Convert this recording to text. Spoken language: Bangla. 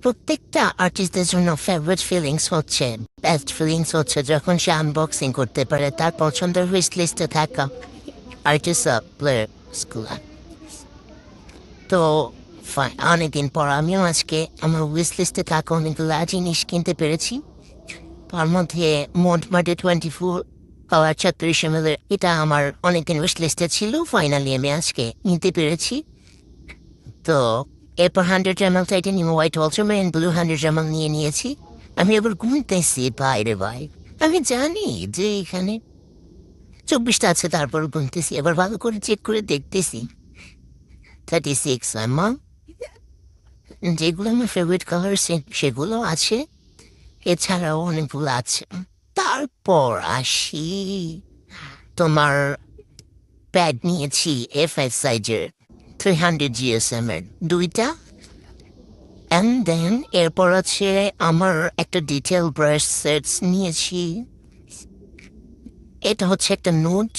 প্রত্যেকটা আর্টিস্টদের জন্য ফেভারিট ফিলিংস হচ্ছে বেস্ট ফিলিংস হচ্ছে যখন সে আনবক্সিং করতে পারে তার পছন্দের উইশ লিস্টে থাকা আর্টিস্ট প্লেয়ার্সগুলো। তো অনেকদিন পর আমিও আজকে আমার উইশ লিস্টে থাকা অনেকগুলো জিনিস কিনতে পেরেছি। তার মধ্যে মোটমাটে 24 পাওয়ার 36 ml এটা আমার অনেকদিন উইশ লিস্টে ছিল, ফাইনালি আমি আজকে নিতে পেরেছি। তো এরপর 100 ml titanium white ultramarine blue 100 ml নিয়ে নিয়েছি। আমি এবার ঘুমতেছি বাইরে ভাই, আমি জানি যে এখানে 24টা আছে, তারপর গুনতেছি, এবার ভালো করে চেক করে দেখতেছি 36 আমার যেগুলো আমার ফেভারিট কালার সেগুলো আছে, এছাড়াও অনেকগুলো আছে। তারপর আসি তোমার প্যাড নিয়েছি F5 সাইজের 300 GSM এর দুইটা। অ্যান্ড দেন এরপর আছে আমার একটা ডিটেল ব্রাশ সেটস নিয়েছি। এটা হচ্ছে একটা নোট